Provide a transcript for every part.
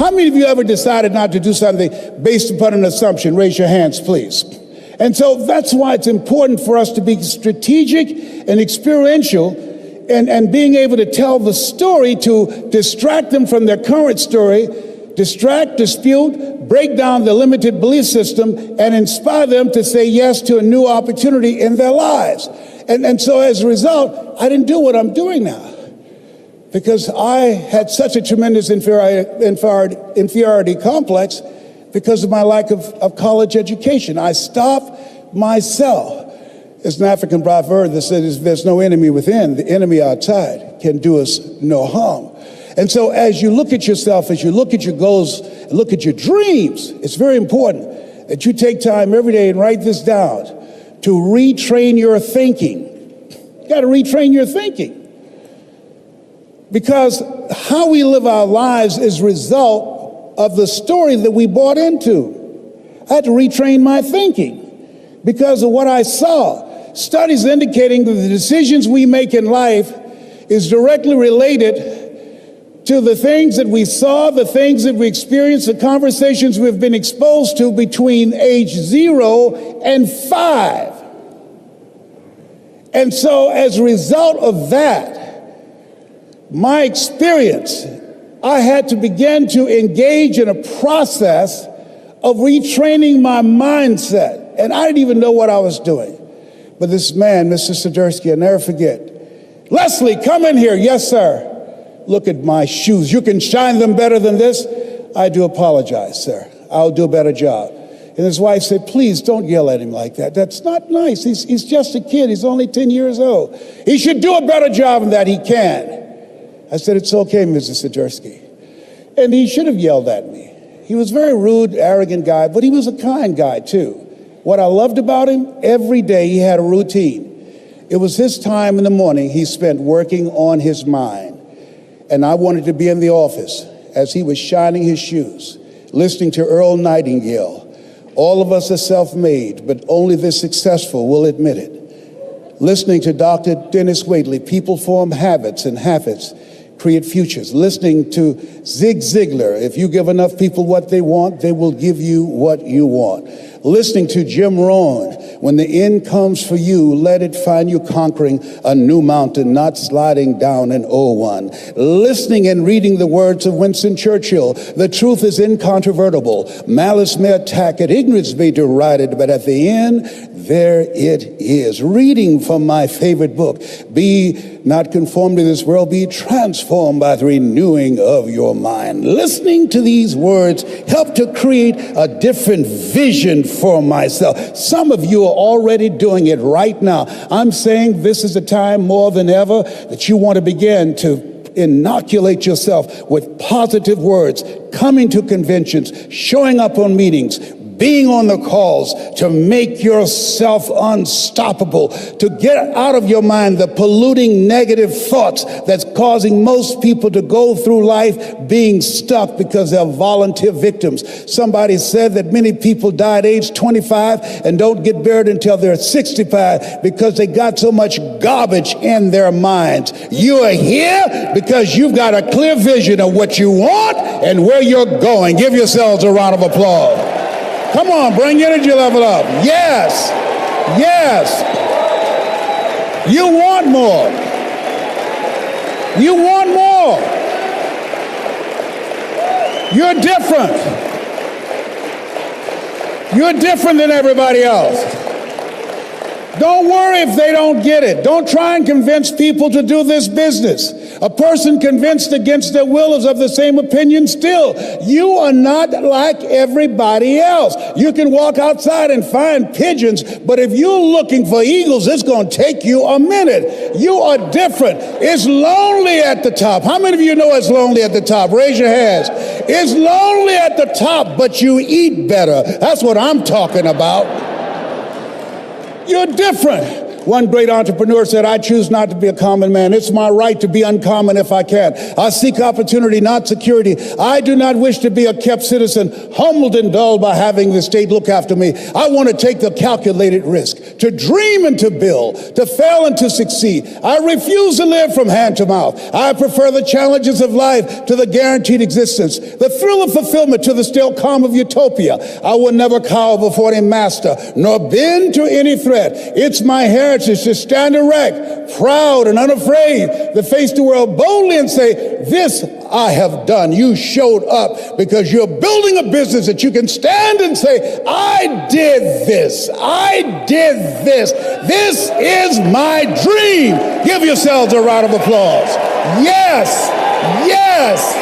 How many of you ever decided not to do something based upon an assumption? Raise your hands, please. And so that's why it's important for us to be strategic and experiential and being able to tell the story to distract them from their current story, distract, dispute, break down the limited belief system, and inspire them to say yes to a new opportunity in their lives. And so as a result, I didn't do what I'm doing now because I had such a tremendous inferiority complex because of my lack of college education. I stopped myself. There's an African proverb that says there's no enemy within, the enemy outside can do us no harm. And so as you look at yourself, as you look at your goals, and look at your dreams, it's very important that you take time every day and write this down to retrain your thinking. You got to retrain your thinking. Because how we live our lives is a result of the story that we bought into. I had to retrain my thinking because of what I saw. Studies indicating that the decisions we make in life is directly related to the things that we saw, the things that we experienced, the conversations we've been exposed to between age 0 and 5. And so as a result of that, my experience, I had to begin to engage in a process of retraining my mindset. And I didn't even know what I was doing. But this man, Mr. Swiderski, I'll never forget. Leslie, come in here. Yes, sir. Look at my shoes. You can shine them better than this. I do apologize, sir. I'll do a better job. And his wife said, please don't yell at him like that. That's not nice. He's just a kid. He's only 10 years old. He should do a better job than that. He can. I said, it's okay, Mrs. Swiderski. And he should have yelled at me. He was a very rude, arrogant guy, but he was a kind guy, too. What I loved about him, every day he had a routine. It was his time in the morning he spent working on his mind. And I wanted to be in the office as he was shining his shoes, listening to Earl Nightingale. All of us are self-made, but only the successful will admit it. Listening to Dr. Dennis Waitley, people form habits and habits create futures. Listening to Zig Ziglar, if you give enough people what they want, they will give you what you want. Listening to Jim Rohn, when the end comes for you, let it find you conquering a new mountain, not sliding down an old one. Listening and reading the words of Winston Churchill, the truth is incontrovertible. Malice may attack it, ignorance may deride it, but at the end, there it is. Reading from my favorite book, Be Not Conformed to This World, Be Transformed by the Renewing of Your Mind. Listening to these words help to create a different vision for myself. Some of you are already doing it right now. I'm saying this is a time more than ever that you want to begin to inoculate yourself with positive words, coming to conventions, showing up on meetings, being on the calls, to make yourself unstoppable, to get out of your mind the polluting negative thoughts that's causing most people to go through life being stuck because they're volunteer victims. Somebody said that many people die at age 25 and don't get buried until they're 65 because they got so much garbage in their minds. You are here because you've got a clear vision of what you want and where you're going. Give yourselves a round of applause. Come on, bring your energy level up. Yes, yes. You want more. You want more. You're different. You're different than everybody else. Don't worry if they don't get it. Don't try and convince people to do this business. A person convinced against their will is of the same opinion still. You are not like everybody else. You can walk outside and find pigeons, but if you're looking for eagles, it's going to take you a minute. You are different. It's lonely at the top. How many of you know it's lonely at the top? Raise your hands. It's lonely at the top, but you eat better. That's what I'm talking about. You're different. One great entrepreneur said, I choose not to be a common man. It's my right to be uncommon if I can. I seek opportunity, not security. I do not wish to be a kept citizen, humbled and dulled by having the state look after me. I want to take the calculated risk, to dream and to build, to fail and to succeed. I refuse to live from hand to mouth. I prefer the challenges of life to the guaranteed existence, the thrill of fulfillment to the still calm of utopia. I will never cower before any master, nor bend to any threat. It's my heritage to stand erect, proud and unafraid, to face the world boldly and say, this I have done. You showed up because you're building a business that you can stand and say, I did this. I did this. This is my dream. Give yourselves a round of applause. Yes, yes,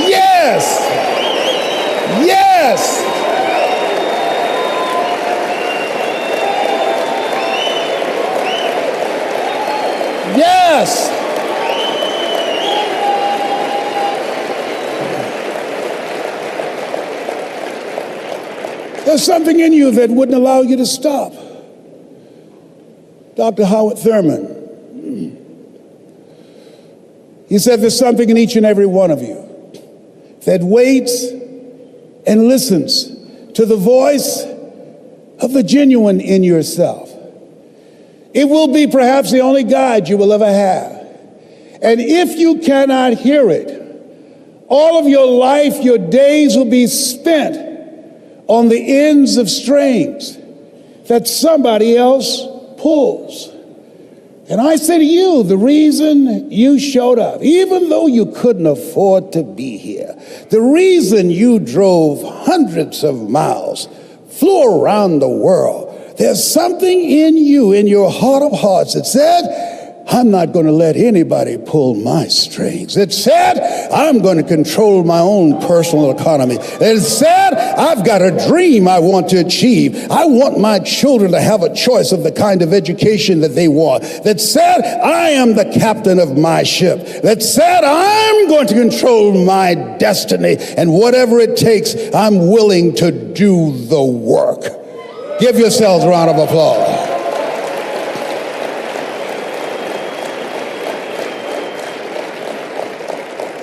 yes, yes. Yes. There's something in you that wouldn't allow you to stop. Dr. Howard Thurman, he said there's something in each and every one of you that waits and listens to the voice of the genuine in yourself. It will be perhaps the only guide you will ever have. And if you cannot hear it, all of your life, your days will be spent on the ends of strings that somebody else pulls. And I say to you, the reason you showed up, even though you couldn't afford to be here, the reason you drove hundreds of miles, flew around the world, there's something in you, in your heart of hearts, that said, I'm not going to let anybody pull my strings. It said, I'm going to control my own personal economy. It said, I've got a dream I want to achieve. I want my children to have a choice of the kind of education that they want. That said, I am the captain of my ship. That said, I'm going to control my destiny. And whatever it takes, I'm willing to do the work. Give yourselves a round of applause.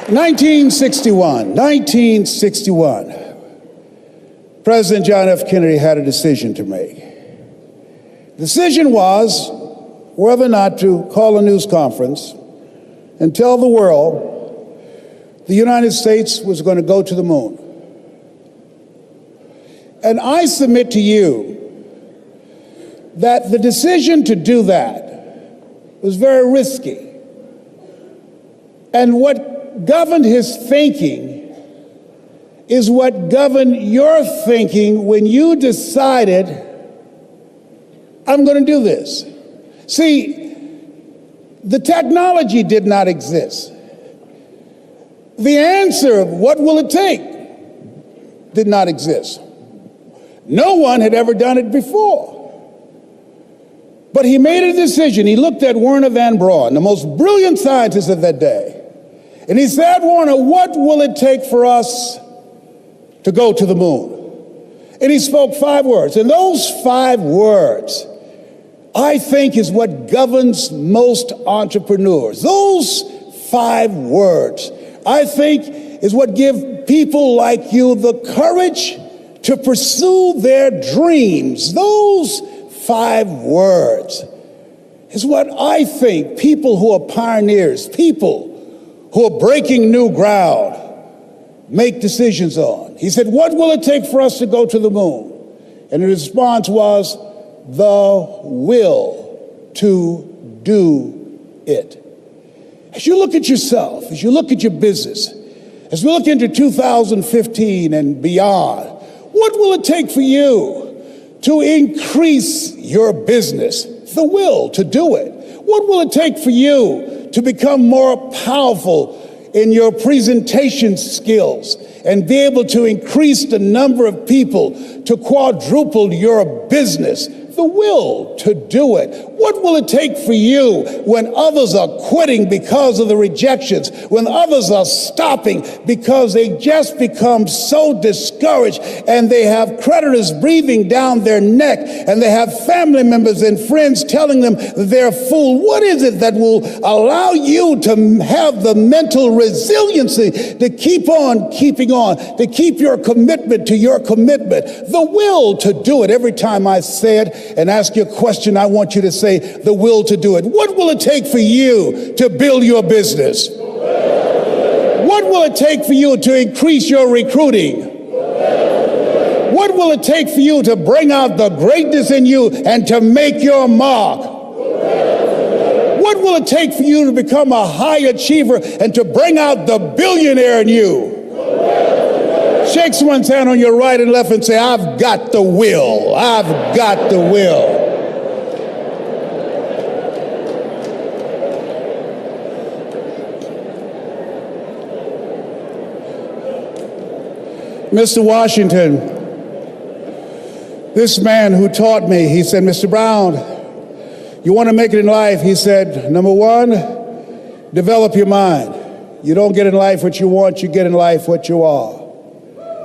'61, President John F. Kennedy had a decision to make. The decision was whether or not to call a news conference and tell the world the United States was going to go to the moon. And I submit to you that the decision to do that was very risky. And what governed his thinking is what governed your thinking when you decided, I'm going to do this. See, the technology did not exist. The answer of what will it take did not exist. No one had ever done it before. But he made a decision. He looked at Wernher von Braun, the most brilliant scientist of that day, and he said, Wernher, what will it take for us to go to the moon? And he spoke 5 words. And those 5 words, I think, is what governs most entrepreneurs. Those 5 words, I think, is what give people like you the courage to pursue their dreams. Those 5 words is what I think people who are pioneers, people who are breaking new ground, make decisions on. He said, what will it take for us to go to the moon? And the response was, the will to do it. As you look at yourself, as you look at your business, as we look into 2015 and beyond, what will it take for you to increase your business? The will to do it. What will it take for you to become more powerful in your presentation skills and be able to increase the number of people, to quadruple your business? The will to do it. What will it take for you when others are quitting because of the rejections, when others are stopping because they just become so discouraged and they have creditors breathing down their neck and they have family members and friends telling them that they're a fool? What is it that will allow you to have the mental resiliency to keep on keeping on, to keep your commitment to your commitment, the will to do it? Every time I say it and ask you a question, I want you to say the will to do it. What will it take for you to build your business? What will it take for you to increase your recruiting? What will it take for you to bring out the greatness in you and to make your mark? What will it take for you to become a high achiever and to bring out the billionaire in you? Shake someone's hand on your right and left and say, I've got the will. I've got the will. Mr. Washington, this man who taught me, he said, Mr. Brown, you want to make it in life? He said, number one, develop your mind. You don't get in life what you want, you get in life what you are.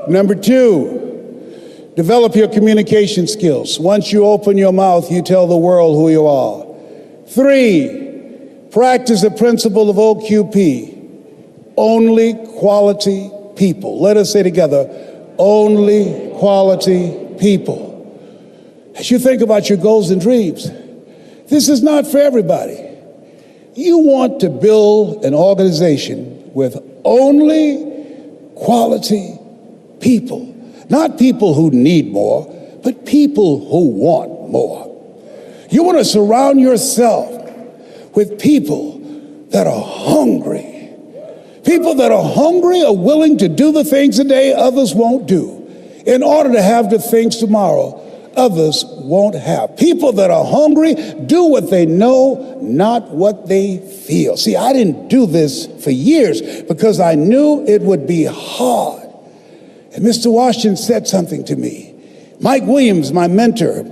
Number two, develop your communication skills. Once you open your mouth, you tell the world who you are. Three, practice the principle of OQP, only quality people. Let us say together, only quality people. As you think about your goals and dreams, this is not for everybody. You want to build an organization with only quality people. Not people who need more, but people who want more. You want to surround yourself with people that are hungry. People that are hungry are willing to do the things today others won't do in order to have the things tomorrow others won't have. People that are hungry do what they know, not what they feel. See, I didn't do this for years because I knew it would be hard. And Mr. Washington said something to me. Mike Williams, my mentor,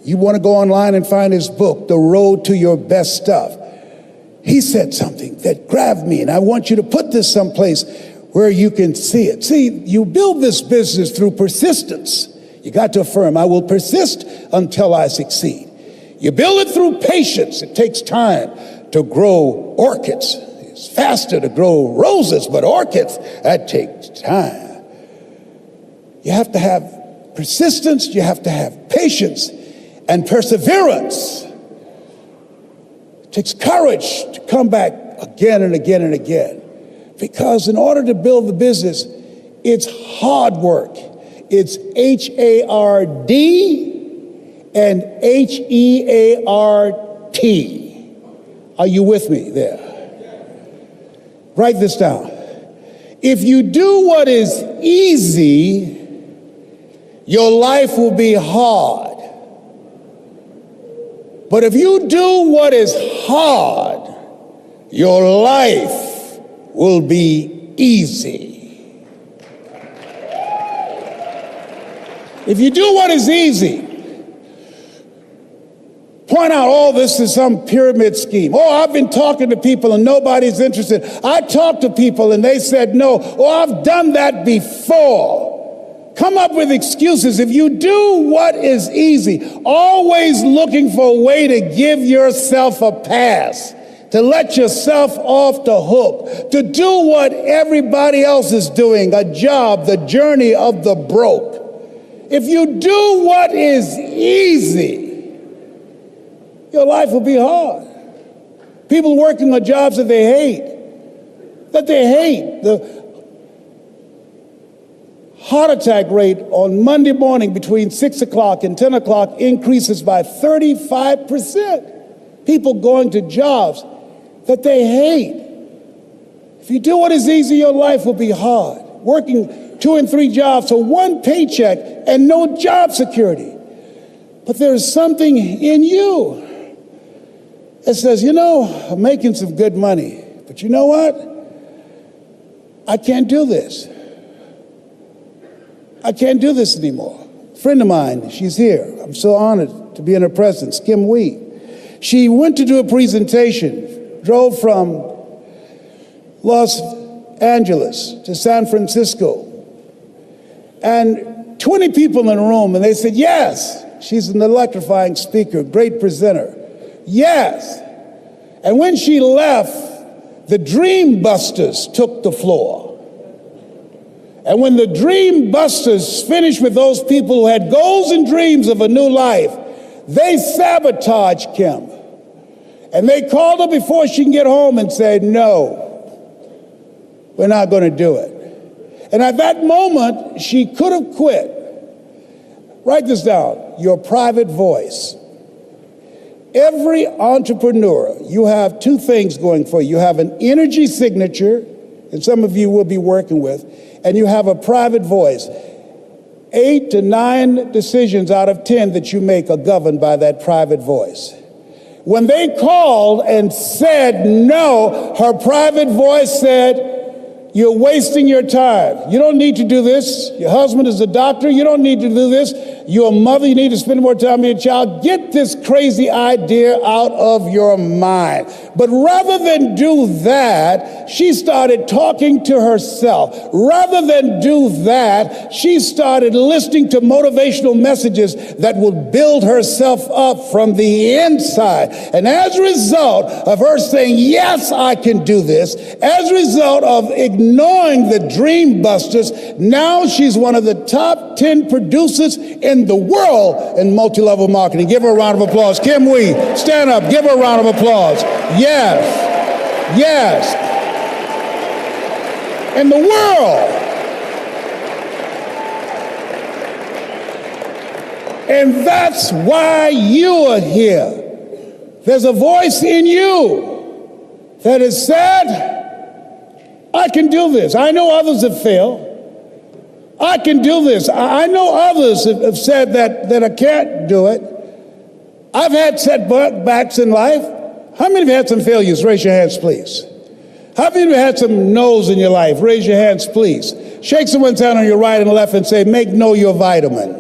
you want to go online and find his book, The Road to Your Best Stuff. He said something that grabbed me, and I want you to put this someplace where you can see it. See, you build this business through persistence. You got to affirm, I will persist until I succeed. You build it through patience. It takes time to grow orchids. It's faster to grow roses, but orchids, that takes time. You have to have persistence, you have to have patience and perseverance. It takes courage to come back again and again and again. Because in order to build the business, it's hard work. It's H-A-R-D and H-E-A-R-T. Are you with me there? Write this down. If you do what is easy, your life will be hard. But if you do what is hard, your life will be easy. If you do what is easy, point out all this is some pyramid scheme. Oh, I've been talking to people and nobody's interested. I talked to people and they said no. Oh, I've done that before. Come up with excuses. If you do what is easy, always looking for a way to give yourself a pass, to let yourself off the hook, to do what everybody else is doing, a job, the journey of the broke. If you do what is easy, your life will be hard. People working on jobs that they hate. The heart attack rate on Monday morning between 6 o'clock and 10 o'clock increases by 35%. People going to jobs that they hate. If you do what is easy, your life will be hard. Working 2 and 3 jobs for one paycheck and no job security. But there's something in you that says, you know, I'm making some good money, but you know what? I can't do this. I can't do this anymore. A friend of mine, she's here. I'm so honored to be in her presence, Kim Wee. She went to do a presentation, drove from Los Angeles to San Francisco, and 20 people in the room, and they said, yes, she's an electrifying speaker, great presenter. Yes. And when she left, the Dream Busters took the floor. And when the Dream Busters finished with those people who had goals and dreams of a new life, they sabotaged Kim. And they called her before she can get home and said, no, we're not going to do it. And at that moment, she could have quit. Write this down, your private voice. Every entrepreneur, you have two things going for you. You have an energy signature, and some of you will be working with, and you have a private voice. 8 to 9 decisions out of 10 that you make are governed by that private voice. When they called and said no, her private voice said, you're wasting your time. You don't need to do this. Your husband is a doctor. You don't need to do this. You're a mother. You need to spend more time with your child. Get this crazy idea out of your mind. But rather than do that, she started talking to herself. Rather than do that, she started listening to motivational messages that would build herself up from the inside. And as a result of her saying, yes, I can do this, as a result of ignoring the Dream Busters, now she's one of the top 10 producers in the world in multi-level marketing. Give her a round of applause. Kim Wee, stand up. Give her a round of applause. Yes. Yes. In the world. And that's why you are here. There's a voice in you that has said, I can do this. I know others have failed. I can do this. I know others have said that I can't do it. I've had setbacks in life. How many of you had some failures? Raise your hands, please. How many of you had some no's in your life? Raise your hands, please. Shake someone's hand on your right and left and say, make no your vitamin.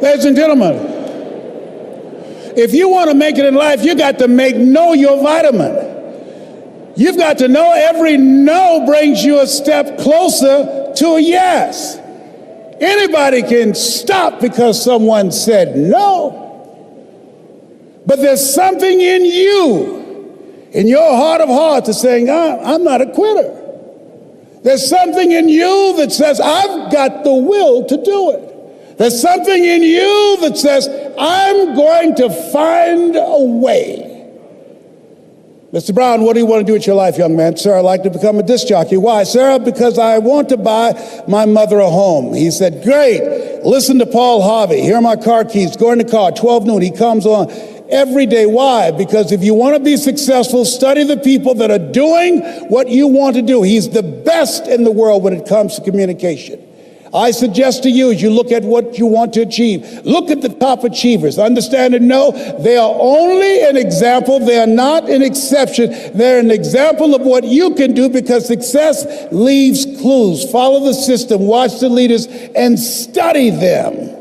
Ladies and gentlemen, if you want to make it in life, you got to know your vitamin. You've got to know every no brings you a step closer to a yes. Anybody can stop because someone said no. But there's something in you, in your heart of hearts, that's saying, I'm not a quitter. There's something in you that says, I've got the will to do it. There's something in you that says, I'm going to find a way. Mr. Brown, what do you want to do with your life, young man? Sir, I'd like to become a disc jockey. Why? Sir, because I want to buy my mother a home. He said, great. Listen to Paul Harvey. Here are my car keys. Go in the car, 12 noon. He comes on every day. Why? Because if you want to be successful, study the people that are doing what you want to do. He's the best in the world when it comes to communication. I suggest to you, as you look at what you want to achieve, look at the top achievers. Understand and know they are only an example. They are not an exception. They're an example of what you can do, because success leaves clues. Follow the system, watch the leaders, and study them.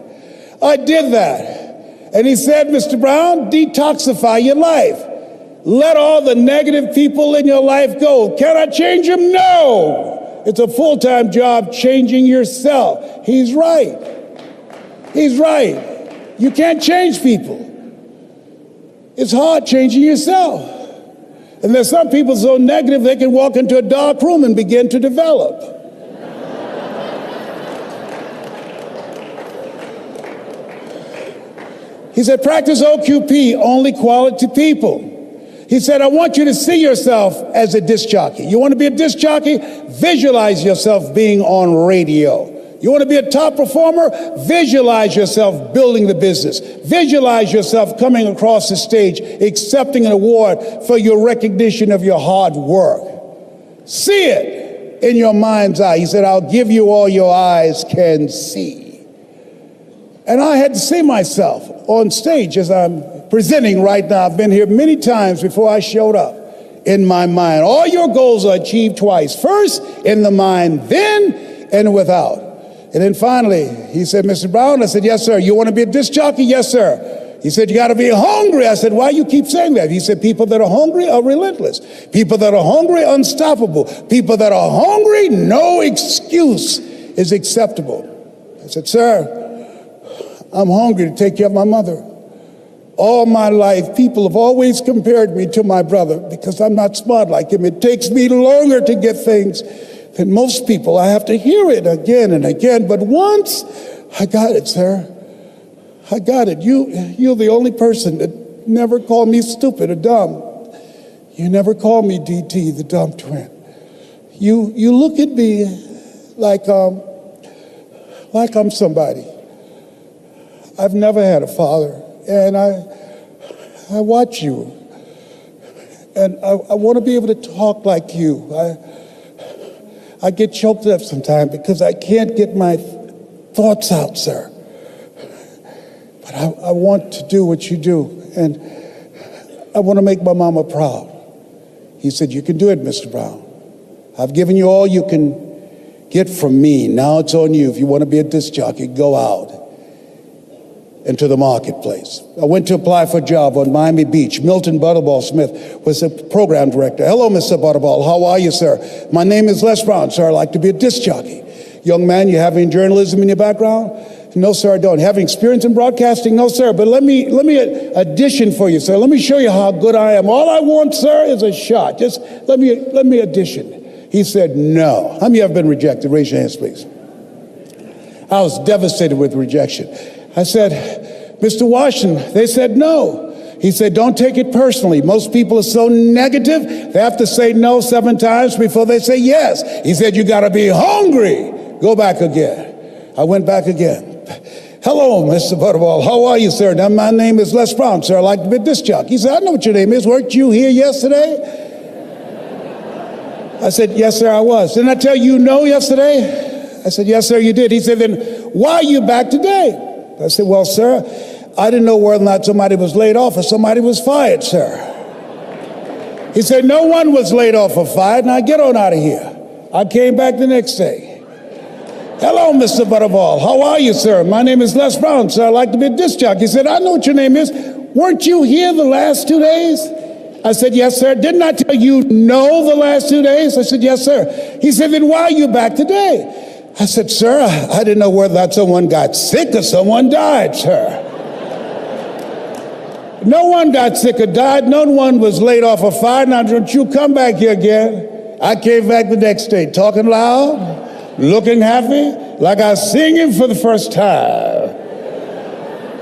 I did that. And he said, Mr. Brown, detoxify your life. Let all the negative people in your life go. Can I change them? No. It's a full-time job changing yourself. He's right. He's right. You can't change people. It's hard changing yourself. And there's some people so negative they can walk into a dark room and begin to develop. He said, practice OQP, only quality people. He said, I want you to see yourself as a disc jockey. You want to be a disc jockey? Visualize yourself being on radio. You want to be a top performer? Visualize yourself building the business. Visualize yourself coming across the stage, accepting an award for your recognition of your hard work. See it in your mind's eye. He said, I'll give you all your eyes can see. And I had to see myself on stage as I'm presenting right now. I've been here many times before I showed up. in my mind. All your goals are achieved twice. First, in the mind, then and without. And then finally, he said, Mr. Brown, I said, yes, sir. You want to be a disc jockey? Yes, sir. He said, you got to be hungry. I said, why you keep saying that? He said, people that are hungry are relentless. People that are hungry, unstoppable. People that are hungry, no excuse is acceptable. I said, sir, I'm hungry to take care of my mother. All my life, people have always compared me to my brother because I'm not smart like him. It takes me longer to get things than most people. I have to hear it again and again. But once I got it, sir. I got it. You're the only person that never called me stupid or dumb. You never called me DT, the dumb twin. You look at me like I'm somebody. I've never had a father. And I watch you, and I want to be able to talk like you. I get choked up sometimes because I can't get my thoughts out, sir. But I want to do what you do, and I want to make my mama proud. He said, you can do it, Mr. Brown. I've given you all you can get from me. Now it's on you. If you want to be a disc jockey, go out into the marketplace. I went to apply for a job on Miami Beach. Milton Butterball Smith was the program director. Hello, Mr. Butterball. How are you, sir? My name is Les Brown, sir. I'd like to be a disc jockey. Young man, you have any journalism in your background? No, sir, I don't. Having experience in broadcasting? No, sir. But let me audition for you, sir. Let me show you how good I am. All I want, sir, is a shot. Just let me audition. He said, no. How many have been rejected? Raise your hands, please. I was devastated with rejection. I said, Mr. Washington, they said no. He said, don't take it personally. Most people are so negative, they have to say no 7 times before they say yes. He said, you got to be hungry. Go back again. I went back again. Hello, Mr. Butterball. How are you, sir? Now, my name is Les Brown, sir. I'd like to be a disc jockey. He said, I know what your name is. Weren't you here yesterday? I said, yes, sir, I was. Didn't I tell you no yesterday? I said, yes, sir, you did. He said, then why are you back today? I said, well, sir, I didn't know whether or not somebody was laid off or somebody was fired, sir. He said, no one was laid off or fired. Now get on out of here. I came back the next day. Hello, Mr. Butterball. How are you, sir? My name is Les Brown, sir. I'd like to be a disc jockey. He said, I know what your name is. Weren't you here the last 2 days? I said, yes, sir. Didn't I tell you no the last 2 days? I said, yes, sir. He said, then why are you back today? I said, sir, I didn't know whether that someone got sick or someone died, sir. No one got sick or died. No one was laid off or fired. Now, don't you come back here again. I came back the next day, talking loud, looking happy, like I was singing for the first time.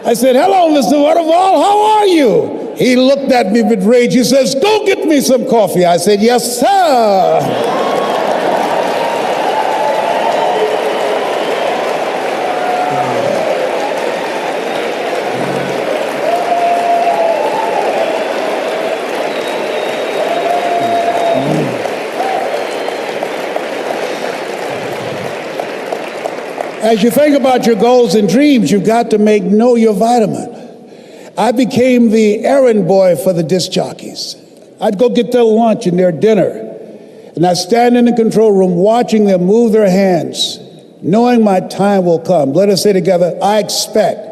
I said, hello, Mr. Butterball, how are you? He looked at me with rage. He says, go get me some coffee. I said, yes, sir. As you think about your goals and dreams, you've got to know your vitamin. I became the errand boy for the disc jockeys. I'd go get their lunch and their dinner, and I'd stand in the control room watching them move their hands, knowing my time will come. Let us say together, I expect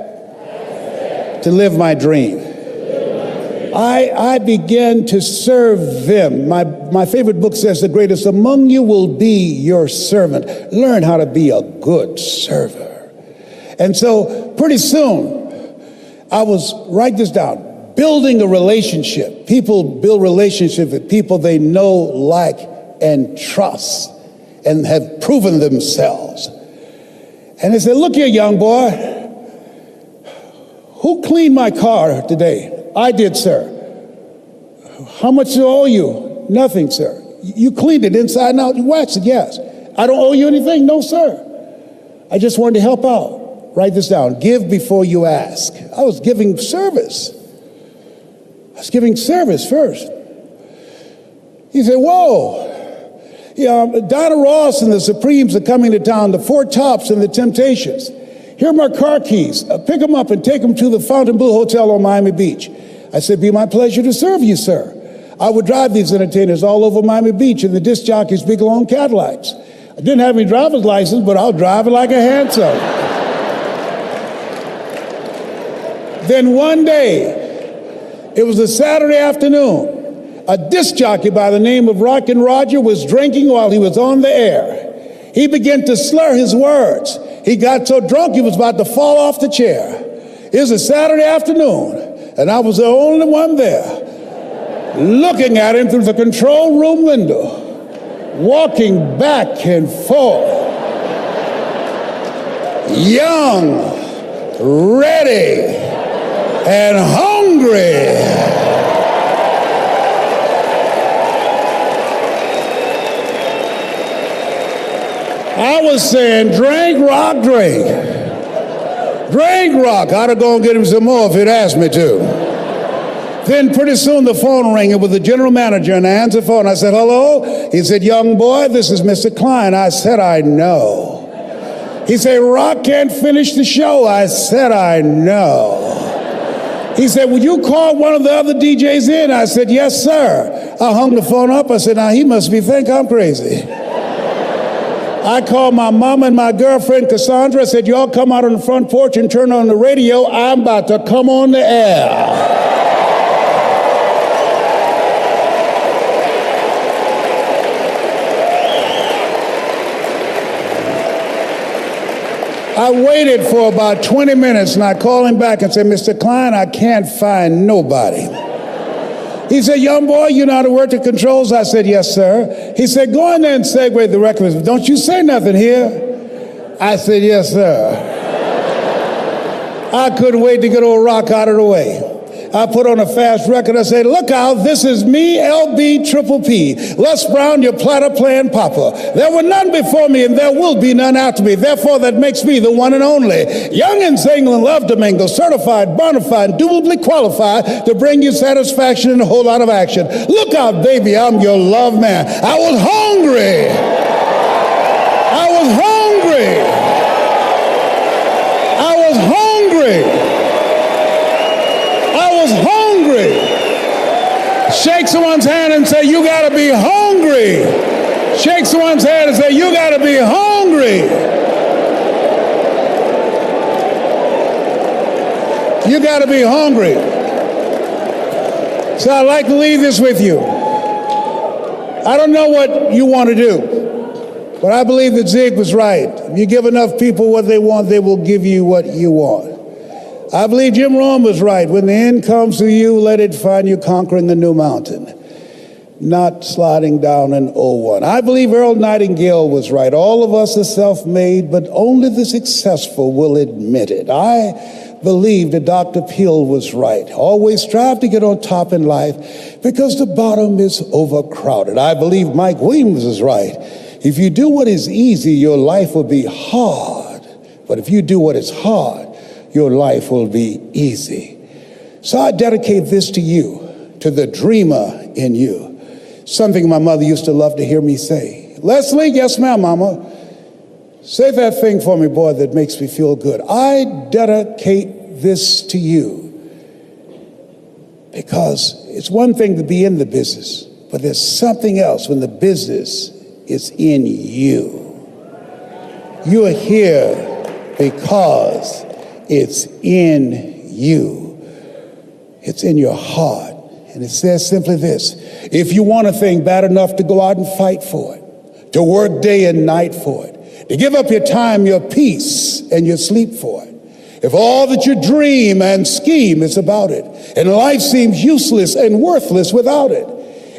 to live my dream. I began to serve them. My favorite book says, the greatest among you will be your servant. Learn how to be a good server. And so pretty soon, I was, write this down, building a relationship. People build relationships with people they know, like, and trust, and have proven themselves. And they said, look here, young boy, who cleaned my car today? I did, sir. How much do I owe you? Nothing, sir. You cleaned it inside and out. You waxed it, yes. I don't owe you anything? No, sir. I just wanted to help out. Write this down. Give before you ask. I was giving service. I was giving service first. He said, whoa. Donna Ross and the Supremes are coming to town, the Four Tops and the Temptations. Here are my car keys. Pick them up and take them to the Fontainebleau Hotel on Miami Beach. I said, be my pleasure to serve you, sir. I would drive these entertainers all over Miami Beach in the disc jockeys' big long Cadillacs. I didn't have any driver's license, but I was driving like a handsome. Then one day, it was a Saturday afternoon, a disc jockey by the name of Rockin' Roger was drinking while he was on the air. He began to slur his words. He got so drunk he was about to fall off the chair. It was a Saturday afternoon, and I was the only one there, looking at him through the control room window, walking back and forth, young, ready, and hungry. I was saying, drink, rock, drink. Drink, rock. I'd have gone get him some more if he'd asked me to. Then pretty soon the phone rang. It was the general manager, and I answered the phone. I said, hello? He said, young boy, this is Mr. Klein. I said, I know. He said, Rock can't finish the show. I said, I know. He said, would you call one of the other DJs in? I said, yes, sir. I hung the phone up. I said, now he must think I'm crazy. I called my mom and my girlfriend, Cassandra. I said, y'all come out on the front porch and turn on the radio. I'm about to come on the air. I waited for about 20 minutes, and I called him back and said, Mr. Klein, I can't find nobody. He said, young boy, you know how to work the controls? I said, yes, sir. He said, go in there and segue the record. Don't you say nothing here. I said, yes, sir. I couldn't wait to get old Rock out of the way. I put on a fast record. I said, look out, this is me, LB Triple P, Les Brown, your platter playing papa. There were none before me, and there will be none after me. Therefore, that makes me the one and only. Young and single and love to mingle, certified, bona fide, indubitably qualified to bring you satisfaction and a whole lot of action. Look out, baby, I'm your love man. I was hungry. I was hungry. I was hungry. Hungry. Shake someone's hand and say, you gotta be hungry. Shake someone's hand and say, you gotta be hungry. You gotta be hungry. So I'd like to leave this with you. I don't know what you want to do, but I believe that Zig was right. If you give enough people what they want, they will give you what you want. I believe Jim Rohn was right. When the end comes to you, let it find you conquering the new mountain, not sliding down an old one. I believe Earl Nightingale was right. All of us are self-made, but only the successful will admit it. I believe that Dr. Peel was right. Always strive to get on top in life because the bottom is overcrowded. I believe Mike Williams is right. If you do what is easy, your life will be hard. But if you do what is hard, your life will be easy. So I dedicate this to you, to the dreamer in you. Something my mother used to love to hear me say. Leslie, yes ma'am, mama. Say that thing for me, boy, that makes me feel good. I dedicate this to you because it's one thing to be in the business, but there's something else when the business is in you. You're here because it's in you. It's in your heart. And it says simply this: if you want a thing bad enough to go out and fight for it, to work day and night for it, to give up your time, your peace, and your sleep for it, if all that you dream and scheme is about it, and life seems useless and worthless without it,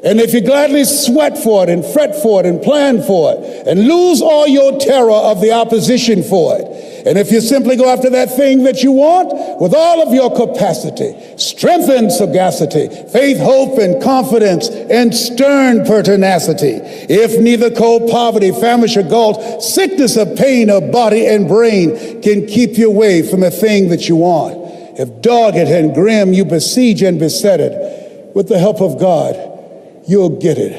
and if you gladly sweat for it and fret for it and plan for it and lose all your terror of the opposition for it, and if you simply go after that thing that you want with all of your capacity, strength and sagacity, faith, hope, and confidence, and stern pertinacity, if neither cold poverty, famish, or gulf, sickness or pain of body and brain can keep you away from the thing that you want, if dogged and grim you besiege and beset it, with the help of God, you'll get it.